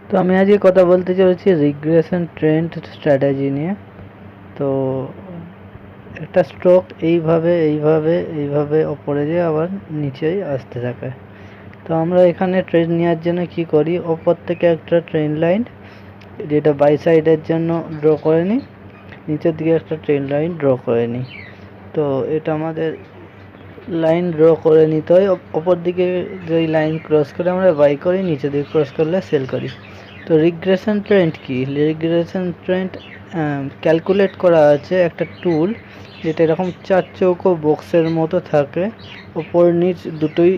তো আমি আজকে কথা বলতে চলেছি রিগ্রেশন ট্রেন্ড স্ট্র্যাটেজি নিয়ে। তো একটা স্ট্রোক এইভাবে ওপরে যেয়ে আবার নিচেই আসতে থাকে। তো আমরা এখানে ট্রেন্ড নেওয়ার জন্য কি করি, ওপর থেকে একটা ট্রেন্ড লাইন যেটা বাই সাইডের জন্য ড্র করে নিই, নিচের দিকে একটা ট্রেন্ড লাইন ড্র করে নিই। তো এটা আমাদের লাইন ড্র করে নিতে হয়। ওপর দিকে যেই লাইন ক্রস করে আমরা বাই করি, নিচের দিকে ক্রস করলে সেল করি। তো রিগ্রেশন ট্রেন্ড কি? রিগ্রেশন ট্রেন্ড ক্যালকুলেট করা আছে একটা টুল, যেটা এরকম চার চৌকো বক্সের মতো থাকে, ওপর নিচ দুটোই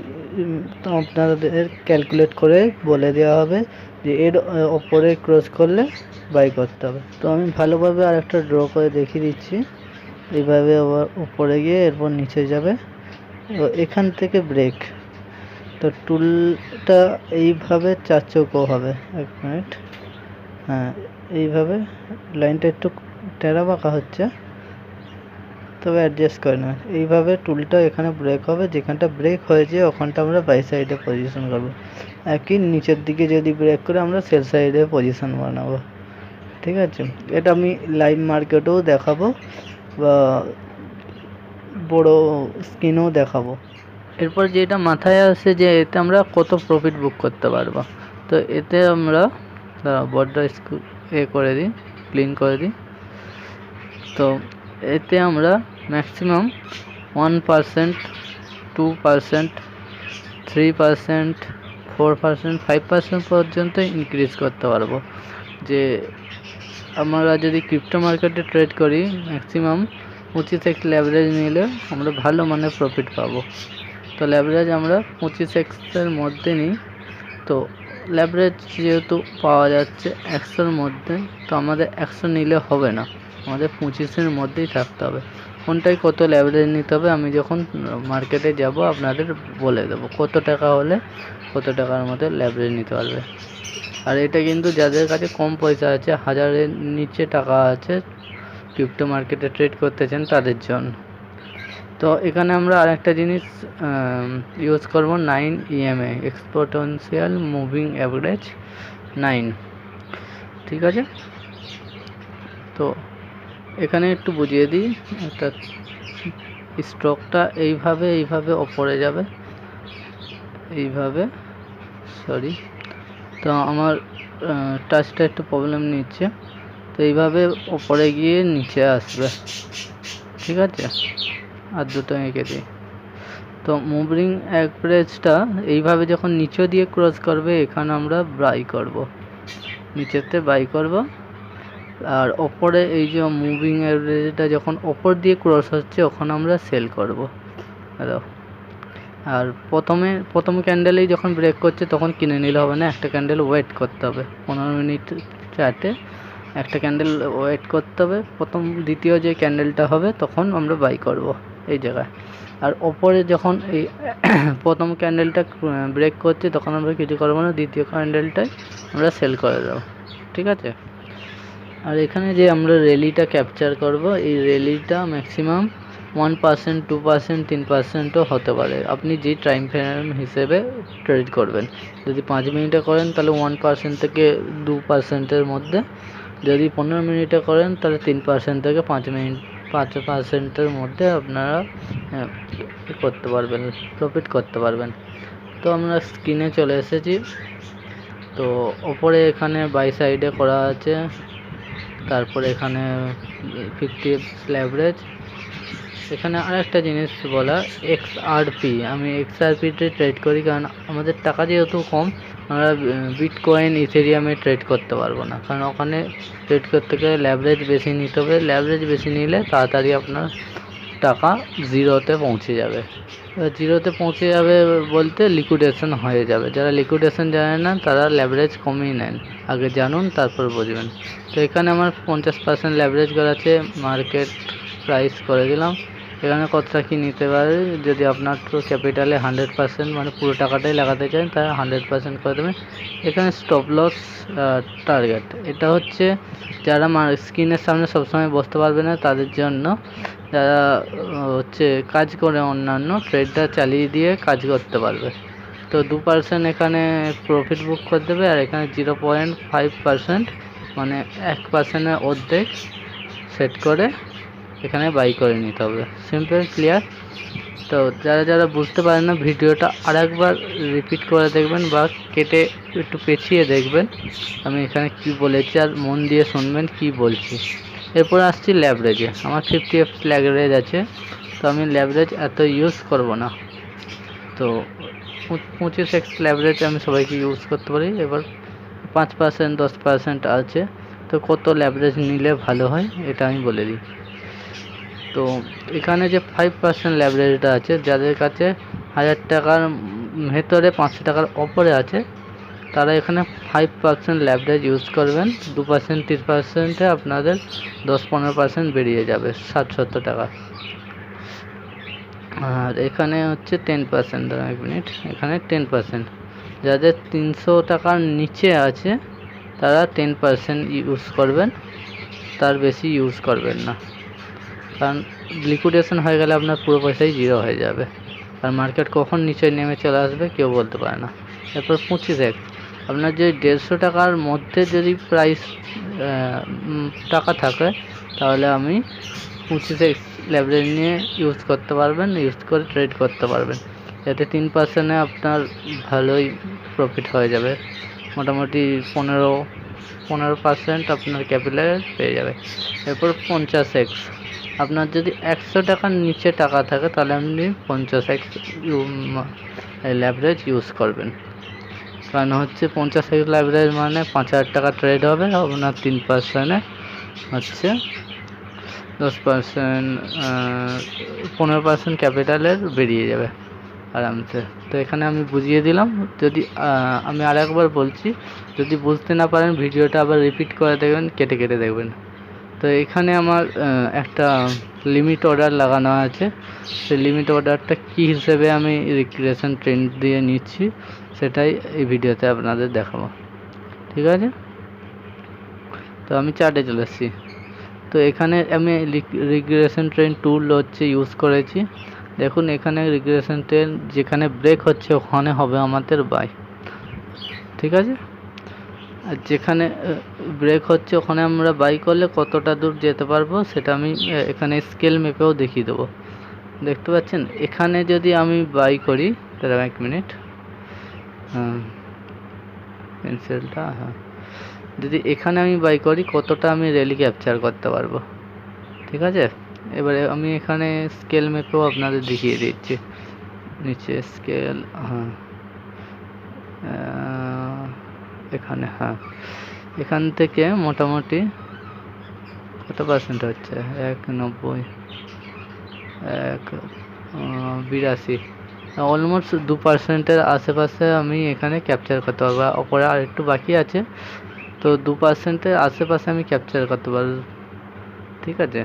আপনাদের ক্যালকুলেট করে বলে দেওয়া হবে যে এর ওপরে ক্রস করলে বাই করতে হবে। তো আমি ভালোভাবে আর একটা ড্র করে দেখিয়ে দিচ্ছি। এইভাবে আবার উপরে গিয়ে এরপর নিচে যাবে, এখান থেকে ব্রেক। তো টুলটা এইভাবে চার চৌকো হবে। এক মিনিট, হ্যাঁ এইভাবে লাইনটা একটু টেরা বাঁকা হচ্ছে, তবে অ্যাডজাস্ট করে নেবেন। এইভাবে টুলটা এখানে ব্রেক হবে, যেখানটা ব্রেক হয়েছে ওখানটা আমরা বাই সাইডে পজিশন করবো। একই নিচের দিকে যদি ব্রেক করে আমরা সেল সাইডে পজিশন বানাবো। ঠিক আছে, এটা আমি লাইভ মার্কেটেও দেখাবো বা বড় স্ক্রিনেও দেখাবো। এরপর যেটা মাথায় আসে যে এতে আমরা কত প্রফিট বুক করতে পারবো। তো এতে আমরা বর্ডার করে দিই, ক্লিন করে দিই। তো এতে আমরা ম্যাক্সিমাম 1%, 2%, 3%, 4%, 5% পর্যন্ত ইনক্রিজ করতে পারবো। যে আমরা যদি ক্রিপ্টো মার্কেটে ট্রেড করি, ম্যাক্সিমাম 25x লেভারেজ নিলে আমরা ভালো মানের প্রফিট পাবো। তো লেভারেজ আমরা 25x মধ্যে নিই। তো লেভারেজ যেহেতু পাওয়া যাচ্ছে 100-র মধ্যে, তো আমাদের 100 নিলে হবে না, আমাদের 25-এর মধ্যেই থাকতে হবে। কোনটায় কত লেভারেজ নিতে হবে আমি যখন মার্কেটে যাব আপনাদের বলে দেবো, কত টাকা হলে কত টাকার মধ্যে লেভারেজ নিতে পারবে। আর এটা কিন্তু যাদের কাছে কম পয়সা আছে, 1000-এর নিচে টাকা আছে, ক্রিপ্টো মার্কেটে ট্রেড করতে চান তাদের জন্য। তো এখানে আমরা আরেকটা জিনিস ইউজ করব, 9 EMA, এক্সপোনেনশিয়াল মুভিং অ্যাভারেজ 9। ঠিক আছে, তো এখানে একটু বুঝিয়ে দিই, একটা স্ট্রোকটা এইভাবে ওপরে যাবে, এইভাবে। সরি, তো আমার টাচটা একটু প্রবলেম নিচ্ছে। তো এইভাবে ওপরে গিয়ে নিচে আসবে। ঠিক আছে, আর দুটো এঁকে দিই। তো মুভিং অ্যাভারেজটা এইভাবে যখন নিচে দিয়ে ক্রস করবে, এখানে আমরা বাই করব, নিচেতে বাই করব। আর ওপরে এই যে মুভিং অ্যাভারেজটা যখন ওপর দিয়ে ক্রস হচ্ছে, ওখানে আমরা সেল করব। আর প্রথম ক্যান্ডেলেই যখন ব্রেক করছে তখন কিনে নিলে হবে না, একটা ক্যান্ডেল ওয়েট করতে হবে, 15 মিনিট চার্টে একটা ক্যান্ডেল ওয়েট করতে হবে। দ্বিতীয় যে ক্যান্ডেলটা হবে তখন আমরা বাই করব এই জায়গায়। আর ওপরে যখন এই প্রথম ক্যান্ডেলটা ব্রেক করছে তখন আমরা কিছু করবো না, দ্বিতীয় ক্যান্ডেলটাই আমরা সেল করে দেবো। ঠিক আছে, আর এখানে যে আমরা র্যালিটা ক্যাপচার করব, এই র্যালিটা ম্যাক্সিমাম 1%, 2%, 3%ও হতে পারে। আপনি যে টাইম ফ্রেম হিসেবে ট্রেড করবেন, যদি 5 মিনিটে করেন তাহলে 1% থেকে 2%-এর মধ্যে, যদি 15 মিনিটে করেন তাহলে 3% থেকে 5%-এর মধ্যে আপনারা করতে পারবেন, প্রফিট করতে পারবেন। তো আমরা স্ক্রিনে চলে এসেছি। তো ওপরে এখানে বাই সাইডে করা আছে, তারপরে এখানে 50x লেভারেজ। এখানে আরেকটা জিনিস বলা, XRP। আমি XRPতে ট্রেড করি কারণ আমাদের টাকা যেহেতু কম, আমরা বিটকয়েন, ইথেরিয়ামে ট্রেড করতে পারবো না, কারণ ওখানে ট্রেড করতে গেলে লেভারেজ বেশি নিতে হবে। লেভারেজ বেশি নিলে তাড়াতাড়ি আপনার টাকা জিরোতে পৌঁছে যাবে। জিরোতে পৌঁছে যাবে বলতে লিকুইডেশন হয়ে যাবে। যারা লিকুইডেশন জানে না তারা লেভারেজ কমিয়ে নেন, আগে জানুন তারপর বুঝবেন। তো এখানে আমার 50% লেভারেজ করা আছে, মার্কেট প্রাইস করে দিলাম। এখানে কতটা কি নিতে পারে, যদি আপনার ক্যাপিটালে 100% মানে পুরো টাকাটাই লাগাতে চান তাহলে 100% করে দেবেন। এখানে স্টপ লস টার্গেট, এটা হচ্ছে যারা স্ক্রিনের সামনে সবসময় বসতে পারবে না তাদের জন্য, যারা হচ্ছে কাজ করে অন্যান্য ট্রেডটা চালিয়ে দিয়ে কাজ করতে পারবে। তো 2% এখানে প্রফিট বুক করে দেবে, আর এখানে 0.5% মানে 1%-এর অর্ধেক সেট করে এখানে বাই করে নিতে হবে। Simple, clear. তো যারা যারা বুঝতে পারেন না, ভিডিওটা আরেকবার রিপিট করে দেখবেন বা কেটে একটু পেঁচিয়ে দেখবেন আমি এখানে কি বলেছি, আর মন দিয়ে শুনবেন কি বলছি। এরপর আসছি ল্যাভারেজে। আমার 50x ল্যাভারেজ আছে, তো আমি ল্যাভারেজ এত ইউজ করব না। তো 25x ল্যাভারেজ আমি সবাইকে ইউজ করতে পারি। এবার 5% 10% আছে, তো কত ল্যাভারেজ নিলে ভালো হয় এটা আমি বলে দিই। তো এখানে যে 5% ল্যাভারেজটা আছে, যাদের কাছে 1000 টাকার ভেতরে 500 টাকার ওপরে আছে, তারা এখানে 5% ল্যাভারেজ ইউজ করবেন। 2% 3%-এ আপনাদের 10-15% বেরিয়ে যাবে, 60-70 টাকা। আর এখানে হচ্ছে 10%, এক মিনিট, এখানে 10%। যাদের 300 টাকার নিচে আছে তারা 10% ইউজ করবেন, তার বেশি ইউজ করবেন না, কারণ লিকুইডেশন হয়ে গেলে আপনার পুরো পয়সাই জিরো হয়ে যাবে, আর মার্কেট কখন নিচে নেমে চলে আসবে কেউ বলতে পারে না। এরপর 25x, আপনার যদি 150 টাকার মধ্যে যদি প্রাইস টাকা থাকে, তাহলে আমি 25x লেভারেজ নিয়ে ইউজ করতে পারবেন, ইউজ করে ট্রেড করতে পারবেন। এতে 3%-এ আপনার ভালোই প্রফিট হয়ে যাবে, মোটামুটি 15% আপনার ক্যাপিটাল পেয়ে যাবে। এরপর 50x, আপনার যদি 100 টাকার নিচে টাকা থাকে তাহলে আপনি 50x ল্যাভারেজ ইউজ করবেন, কারণ হচ্ছে 50x ল্যাভারেজ মানে 5000 টাকা ট্রেড হবে, আপনার 3%-এ হচ্ছে 10%, 15% ক্যাপিটালের বেরিয়ে যাবে আরামসে। তো এখানে আমি বুঝিয়ে দিলাম। যদি আমি আরেকবার বলছি, যদি বুঝতে না পারেন ভিডিওটা আবার রিপিট করে দেখবেন, কেটে কেটে দেখবেন। তো এখানে আমার একটা লিমিট অর্ডার লাগানো আছে, সেই লিমিট অর্ডারটা কী হিসেবে আমি রিগ্রেশন ট্রেন্ড দিয়ে নিচ্ছি সেটাই এই ভিডিওতে আপনাদের দেখাবো, ঠিক আছে। তো আমি চার্টে চলে এসেছি। তো এখানে আমি রিগ্রেশন ট্রেন্ড টুল হচ্ছে ইউজ করেছি। দেখুন এখানে রিগ্রেশন ট্রেন্ড যেখানে ব্রেক হচ্ছে ওখানে হবে আমাদের বাই, ঠিক আছে। আর যেখানে ব্রেক হচ্ছে ওখানে আমরা বাই করলে কতটা দূর যেতে পারবো সেটা আমি এখানে স্কেল ম্যাপেও দেখিয়ে দেবো। দেখতে পাচ্ছেন এখানে যদি আমি বাই করি, তাহলে এক মিনিট, পেন্সিলটা, হ্যাঁ, যদি এখানে আমি বাই করি কতটা আমি র্যালি ক্যাপচার করতে পারবো, ঠিক আছে। এবারে আমি এখানে স্কেল ম্যাপেও আপনাদের দেখিয়ে দিচ্ছি, নিচে স্কেল, হ্যাঁ, এখানে, হ্যাঁ, এখান থেকে মোটামুটি কত পার্সেন্ট হচ্ছে, 190, 82, অলমোস্ট 2%-এর আশেপাশে আমি এখানে ক্যাপচার করতে পারবো। ওপরে আর একটু বাকি আছে, তো 2%-এর আশেপাশে আমি ক্যাপচার করতে পারবো, ঠিক আছে।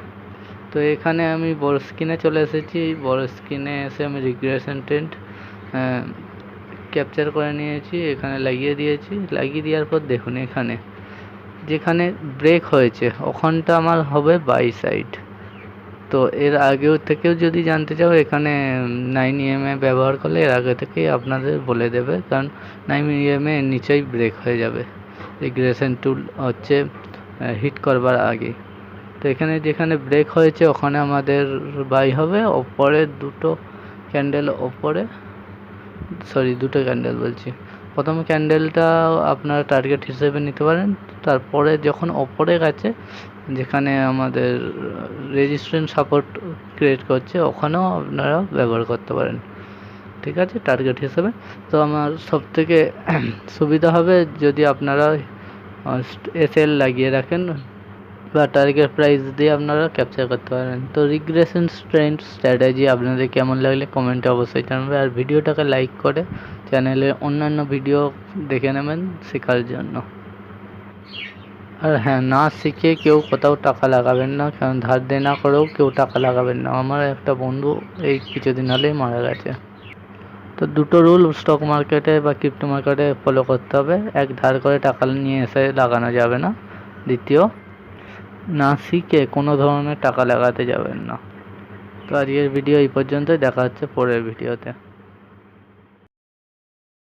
তো এখানে আমি বড় স্ক্রিনে চলে এসেছি। বড় স্ক্রিনে এসে আমি রিগ্রেশন ট্রেন্ড ক্যাপচার করে নিয়েছি, এখানে লাগিয়ে দিয়েছি। লাগিয়ে দেওয়ার পর দেখুন এখানে যেখানে ব্রেক হয়েছে ওখানটা আমার হবে বাই সাইড। তো এর আগেও থেকেও যদি জানতে চাও, এখানে 9EMA ব্যবহার করলে এর আগে থেকেই আপনাদের বলে দেবে, কারণ 9EMA নিচেই ব্রেক হয়ে যাবে রিগ্রেশন টুল হচ্ছে হিট করবার আগে। তো এখানে যেখানে ব্রেক হয়েছে ওখানে আমাদের বাই হবে। ওপরে দুটো ক্যান্ডেল, ওপরে দুটো ক্যান্ডেল বলছি, প্রথম ক্যান্ডেলটা আপনারা টার্গেট হিসেবে নিতে পারেন। তারপরে যখন ওপরে গেছে যেখানে আমাদের রেজিস্ট্যান্স সাপোর্ট ক্রিয়েট করছে ওখানেও আপনারা ব্যবহার করতে পারেন, ঠিক আছে, টার্গেট হিসেবে। তো আমার সবথেকে সুবিধা হবে যদি আপনারা এসএল লাগিয়ে রাখেন বা টার্গেট প্রাইস দিয়ে আপনারা ক্যাপচার করতে পারেন। তো রিগ্রেশন ট্রেন্ড স্ট্র্যাটেজি আপনাদের কেমন লাগলে কমেন্টে অবশ্যই জানাবেন, আর ভিডিওটাকে লাইক করে চ্যানেলে অন্যান্য ভিডিও দেখে নেবেন শেখার জন্য। আর হ্যাঁ, না শিখে কেউ কোথাও টাকা লাগাবেন না, কারণ ধার দেনা করেও কেউ টাকা লাগাবেন না। আমার একটা বন্ধু এই কিছুদিন হলেই মারা গেছে। তো দুটো রুল স্টক মার্কেটে বা ক্রিপ্টো মার্কেটে ফলো করতে হবে। এক, ধার করে টাকা নিয়ে এসে লাগানো যাবে না। দ্বিতীয়, না শিখে কোনো ধরনের টাকা লাগাতে যাবেন না। তো আজকের ভিডিও এই পর্যন্তই, দেখা হচ্ছে পরের ভিডিওতে।